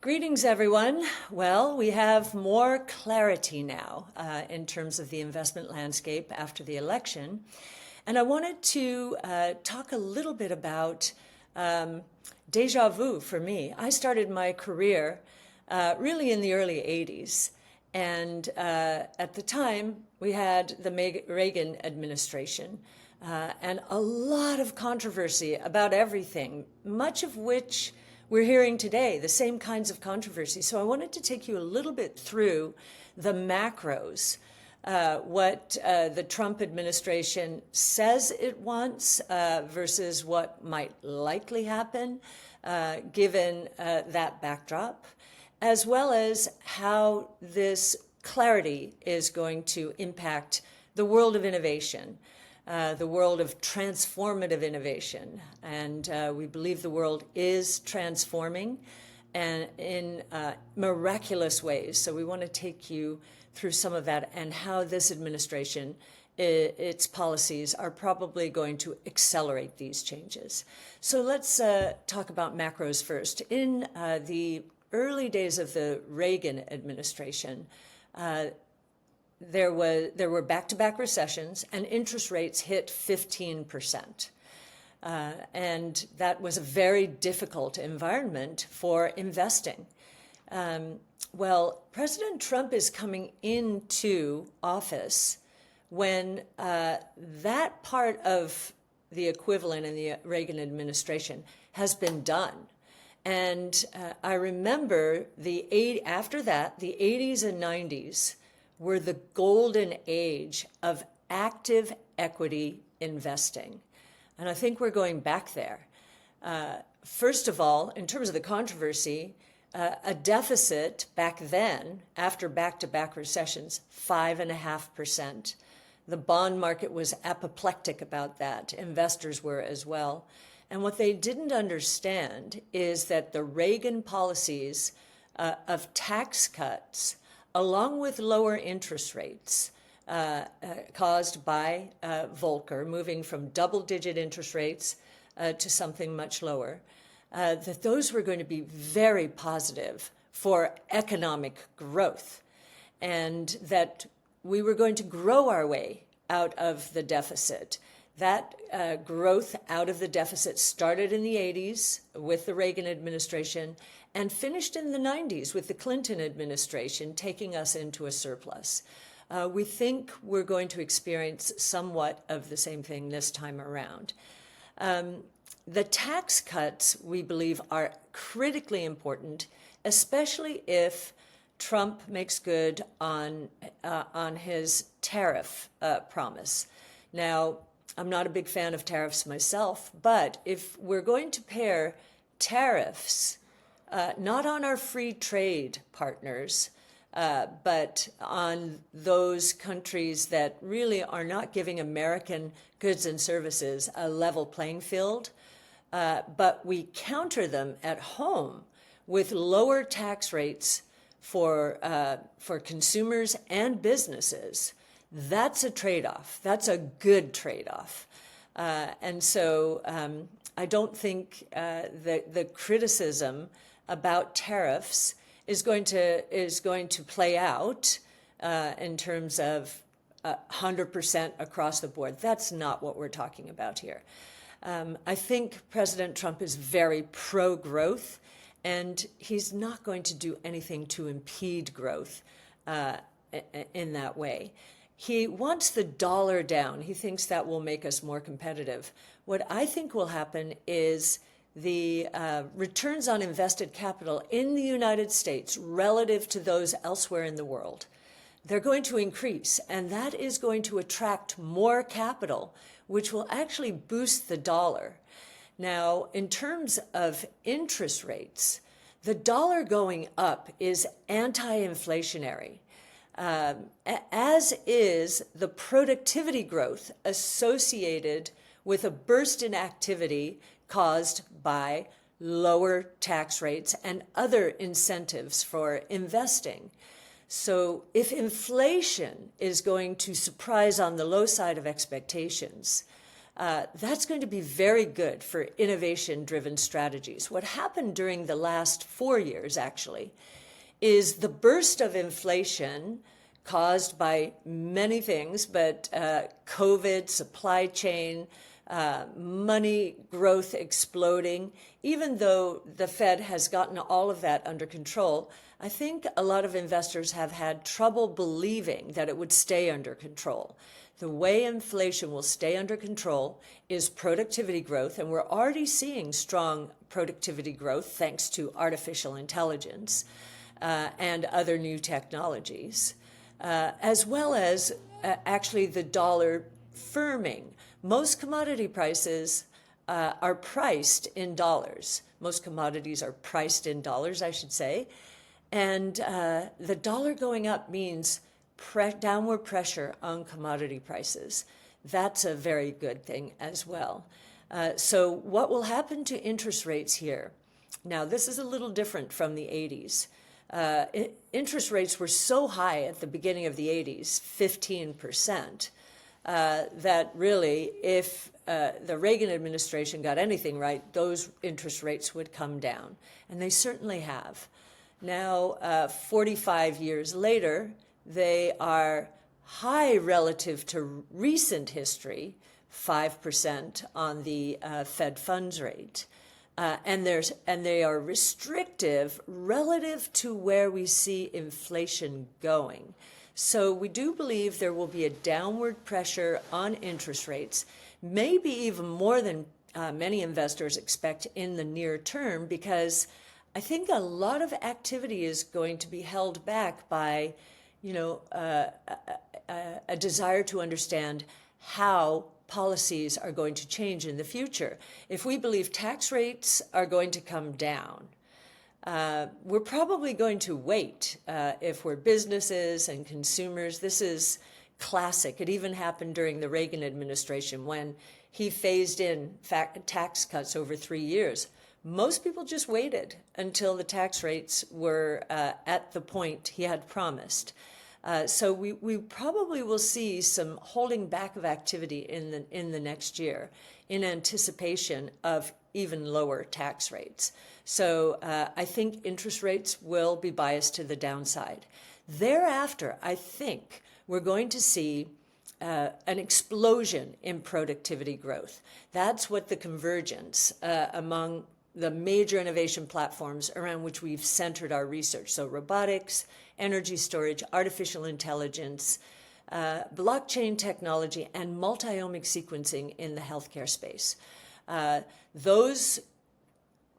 Greetings, everyone. Well, we have more clarity now in terms of the investment landscape after the election. And I wanted to talk a little bit about deja vu for me. I started my career really in the early 80s. And at the time, we had the Reagan administration and a lot of controversy about everything, much of which we're hearing today, the same kinds of controversy. So I wanted to take you a little bit through the macros, what the Trump administration says it wants versus what might likely happen given that backdrop, as well as how this clarity is going to impact the world of innovation. The world of transformative innovation. And we believe the world is transforming and in miraculous ways. So we want to take you through some of that and how this administration, its policies are probably going to accelerate these changes. So let's talk about macros first. In the early days of the Reagan administration, there were back-to-back recessions, and interest rates hit 15%. And that was a very difficult environment for investing. Well, President Trump is coming into office when that part of the equivalent in the Reagan administration has been done. And I remember after that, the 80s and 90s were the golden age of active equity investing. And I think we're going back there. First of all, in terms of the controversy, a deficit back then, after back-to-back recessions, 5.5%. The bond market was apoplectic about that. Investors were as well. And what they didn't understand is that the Reagan policies of tax cuts, along with lower interest rates caused by Volcker, moving from double-digit interest rates to something much lower, that those were going to be very positive for economic growth, and that we were going to grow our way out of the deficit. That growth out of the deficit started in the 80s with the Reagan administration and finished in the 90s with the Clinton administration, taking us into a surplus. We think we're going to experience somewhat of the same thing this time around. The tax cuts, we believe, are critically important, especially if Trump makes good on his tariff promise. Now, I'm not a big fan of tariffs myself, but if we're going to pair tariffs not on our free trade partners, but on those countries that really are not giving American goods and services a level playing field, but we counter them at home with lower tax rates for consumers and businesses. That's a trade-off. That's a good trade-off. And so I don't think the criticism about tariffs is going to play out in terms of 100% across the board. That's not what we're talking about here. I think President Trump is very pro-growth, and he's not going to do anything to impede growth in that way. He wants the dollar down. He thinks that will make us more competitive. What I think will happen is the returns on invested capital in the United States relative to those elsewhere in the world, they're going to increase, and that is going to attract more capital, which will actually boost the dollar. Now, in terms of interest rates, the dollar going up is anti-inflationary, as is the productivity growth associated with a burst in activity caused by lower tax rates and other incentives for investing. So if inflation is going to surprise on the low side of expectations, that's going to be very good for innovation-driven strategies. What happened during the last 4 years, actually, is the burst of inflation caused by many things, but COVID, supply chain, money growth exploding. Even though the Fed has gotten all of that under control, I think a lot of investors have had trouble believing that it would stay under control. The way inflation will stay under control is productivity growth, and we're already seeing strong productivity growth thanks to artificial intelligence and other new technologies, as well as actually the dollar firming. Most commodity prices are priced in dollars. Most commodities are priced in dollars, I should say. And the dollar going up means downward pressure on commodity prices. That's a very good thing as well. So what will happen to interest rates here? Now, this is a little different from the 80s. Interest rates were so high at the beginning of the 80s, 15%, that really, if the Reagan administration got anything right, those interest rates would come down. And they certainly have. Now, 45 years later, they are high relative to recent history, 5% on the Fed funds rate. And they are restrictive relative to where we see inflation going. So we do believe there will be a downward pressure on interest rates, maybe even more than many investors expect in the near term, because I think a lot of activity is going to be held back by, a desire to understand how policies are going to change in the future. If we believe tax rates are going to come down, we're probably going to wait if we're businesses and consumers. This is classic. It even happened during the Reagan administration when he phased in tax cuts over 3 years. Most people just waited until the tax rates were at the point he had promised. So we probably will see some holding back of activity in the next year in anticipation of even lower tax rates. So I think interest rates will be biased to the downside. Thereafter, I think we're going to see an explosion in productivity growth. That's what the convergence among the major innovation platforms around which we've centered our research. So robotics, energy storage, artificial intelligence, blockchain technology, and multiomic sequencing in the healthcare space. Those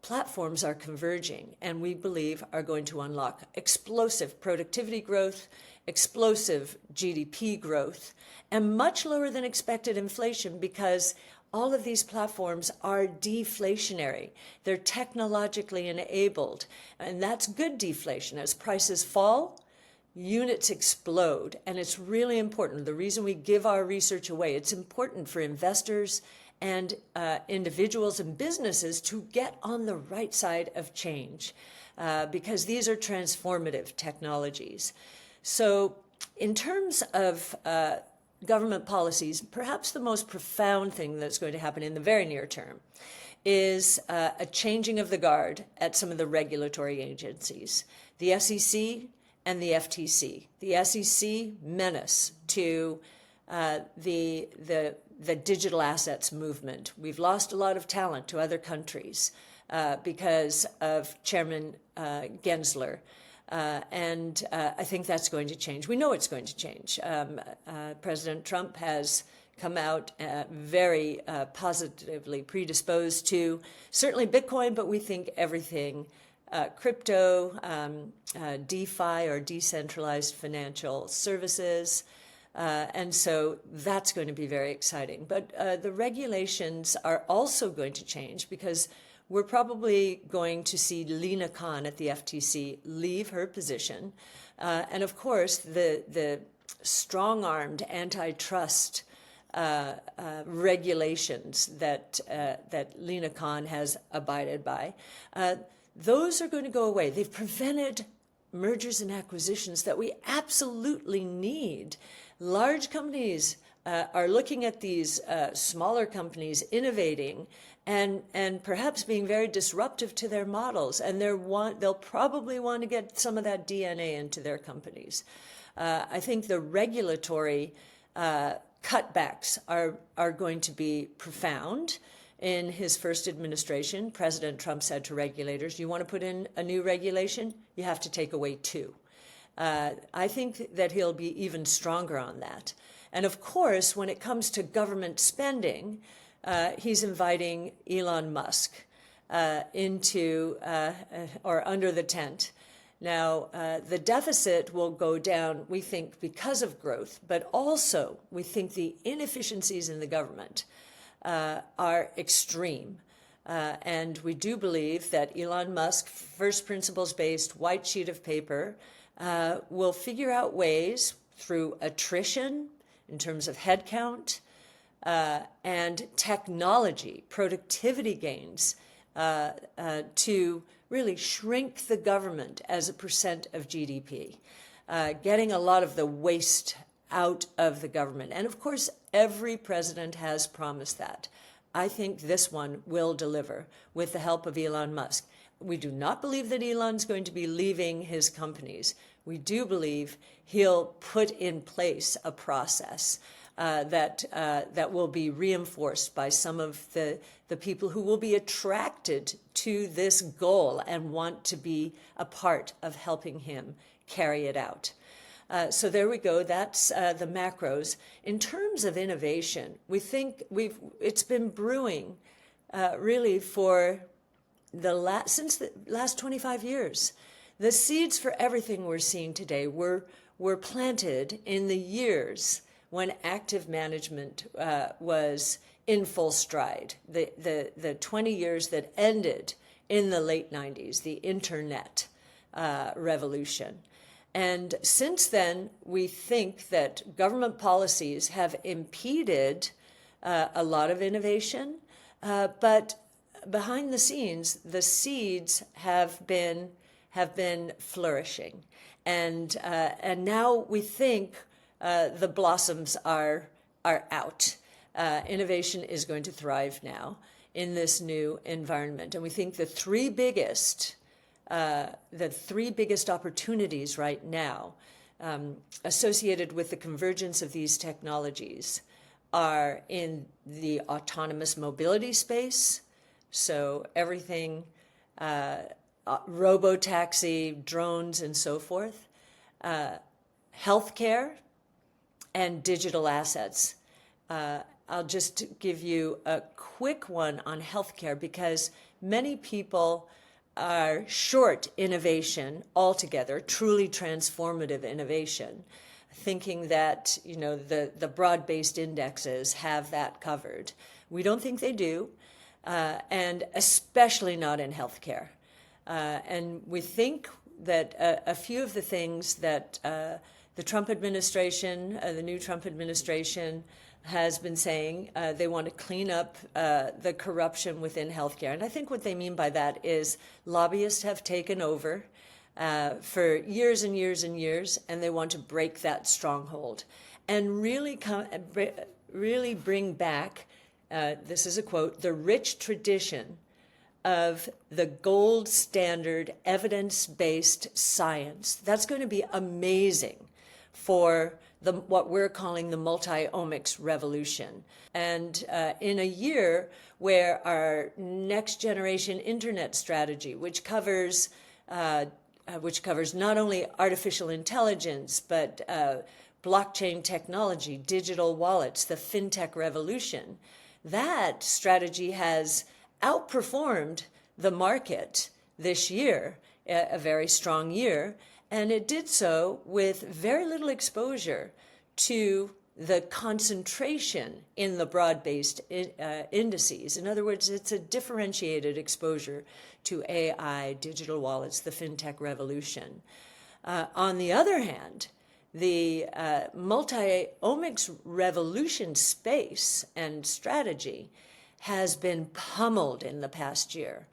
platforms are converging and we believe are going to unlock explosive productivity growth, explosive GDP growth, and much lower than expected inflation, because all of these platforms are deflationary. They're technologically enabled, and that's good deflation. As prices fall, units explode, and it's really important. The reason we give our research away, it's important for investors and individuals and businesses to get on the right side of change, because these are transformative technologies. So in terms of government policies, perhaps the most profound thing that's going to happen in the very near term is a changing of the guard at some of the regulatory agencies, the SEC and the FTC. The SEC menace to the digital assets movement. We've lost a lot of talent to other countries because of Chairman Gensler. And I think that's going to change. We know it's going to change. President Trump has come out very positively predisposed to certainly Bitcoin, but we think everything crypto, DeFi or decentralized financial services. And so that's going to be very exciting. But the regulations are also going to change, because we're probably going to see Lina Khan at the FTC leave her position. And of course, the strong-armed antitrust regulations that Lina Khan has abided by, those are going to go away. They've prevented mergers and acquisitions that we absolutely need. Large companies are looking at these smaller companies innovating and perhaps being very disruptive to their models, and they'll probably want to get some of that DNA into their companies. I think the regulatory cutbacks are going to be profound. In his first administration, President Trump said to regulators, you want to put in a new regulation, you have to take away 2. I think that he'll be even stronger on that. And of course, when it comes to government spending, he's inviting Elon Musk into or under the tent. Now, the deficit will go down, we think, because of growth, but also we think the inefficiencies in the government are extreme. And we do believe that Elon Musk, first principles-based white sheet of paper, will figure out ways through attrition in terms of headcount and technology, productivity gains, to really shrink the government as a percent of GDP, getting a lot of the waste out of the government. And of course, every president has promised that. I think this one will deliver with the help of Elon Musk. We do not believe that Elon's going to be leaving his companies. We do believe he'll put in place a process that will be reinforced by some of the people who will be attracted to this goal and want to be a part of helping him carry it out. So there we go. That's the macros. In terms of innovation, we think it's been brewing really for since the last 25 years. The seeds for everything we're seeing today were planted in the years when active management was in full stride. The 20 years that ended in the late 90s, the internet revolution. And since then, we think that government policies have impeded a lot of innovation, but behind the scenes, the seeds have been flourishing, and now we think the blossoms are out. Innovation is going to thrive now in this new environment, and we think the three biggest opportunities right now associated with the convergence of these technologies are in the autonomous mobility space. So everything, robo-taxi, drones, and so forth, healthcare, and digital assets. I'll just give you a quick one on healthcare because many people are short innovation altogether, truly transformative innovation, thinking that the broad-based indexes have that covered. We don't think they do. And especially not in healthcare. And we think that a few of the things that the Trump administration, the new Trump administration, has been saying, they want to clean up the corruption within healthcare. And I think what they mean by that is lobbyists have taken over for years and years and years, and they want to break that stronghold and really bring back, this is a quote, the rich tradition of the gold standard evidence-based science. That's going to be amazing for what we're calling the multiomics revolution. And in a year where our next generation internet strategy, which covers not only artificial intelligence, but blockchain technology, digital wallets, the fintech revolution, that strategy has outperformed the market this year, a very strong year, and it did so with very little exposure to the concentration in the broad-based indices. In other words, it's a differentiated exposure to AI, digital wallets, the fintech revolution. On the other hand, the multi-omics revolution space and strategy has been pummeled in the past year.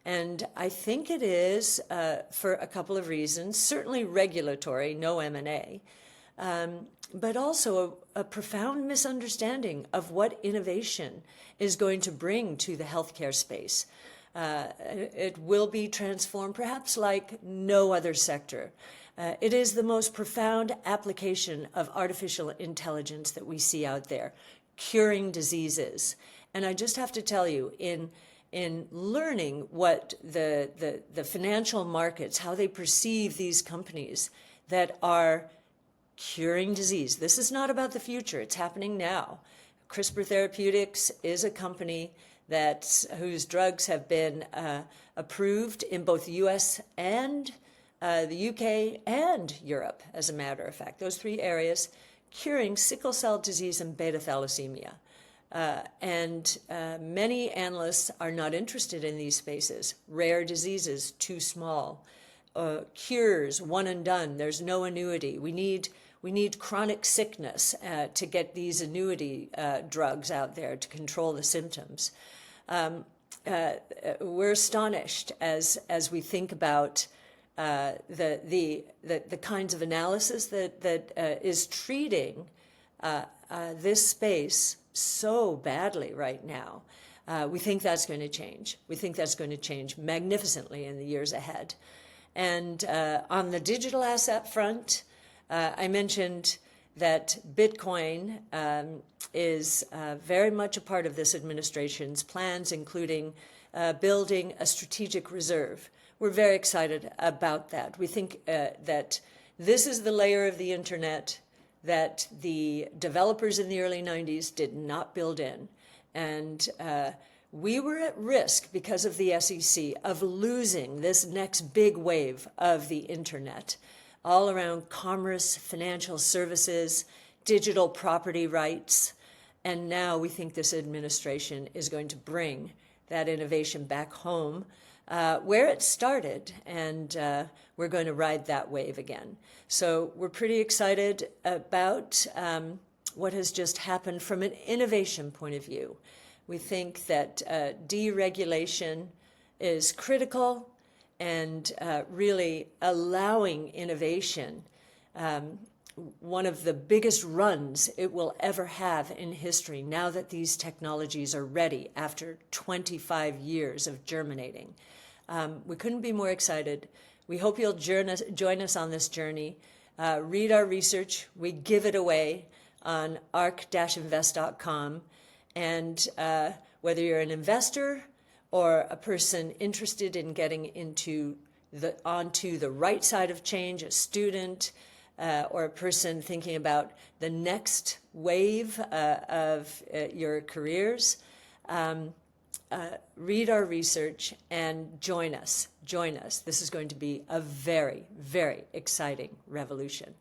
And I think it is for a couple of reasons, certainly regulatory, no M&A, but also a profound misunderstanding of what innovation is going to bring to the healthcare space. It will be transformed perhaps like no other sector. It is the most profound application of artificial intelligence that we see out there, curing diseases. And I just have to tell you, in learning what the financial markets, how they perceive these companies that are curing disease. This is not about the future. It's happening now. CRISPR Therapeutics is a company whose drugs have been approved in both the U.S. and the U.K. and Europe, as a matter of fact. Those three areas, curing sickle cell disease and beta thalassemia. Many analysts are not interested in these spaces. Rare diseases, too small. Cures, one and done. There's no annuity. We need chronic sickness to get these annuity drugs out there to control the symptoms. We're astonished as we think about the kinds of analysis that is treating this space so badly right now. We think that's going to change. We think that's going to change magnificently in the years ahead. And on the digital asset front, I mentioned that Bitcoin is very much a part of this administration's plans, including building a strategic reserve. We're very excited about that. We think that this is the layer of the internet that the developers in the early 90s did not build in. And we were at risk, because of the SEC, of losing this next big wave of the internet, all around commerce, financial services, digital property rights. And now we think this administration is going to bring that innovation back home where it started, and we're going to ride that wave again. So we're pretty excited about what has just happened from an innovation point of view. We think that deregulation is critical, and really allowing innovation, one of the biggest runs it will ever have in history, now that these technologies are ready after 25 years of germinating. We couldn't be more excited. We hope you'll join us on this journey. Read our research. We give it away on arc-invest.com. And whether you're an investor or a person interested in getting onto the right side of change, a student, or a person thinking about the next wave of your careers, read our research and join us. This is going to be a very, very exciting revolution.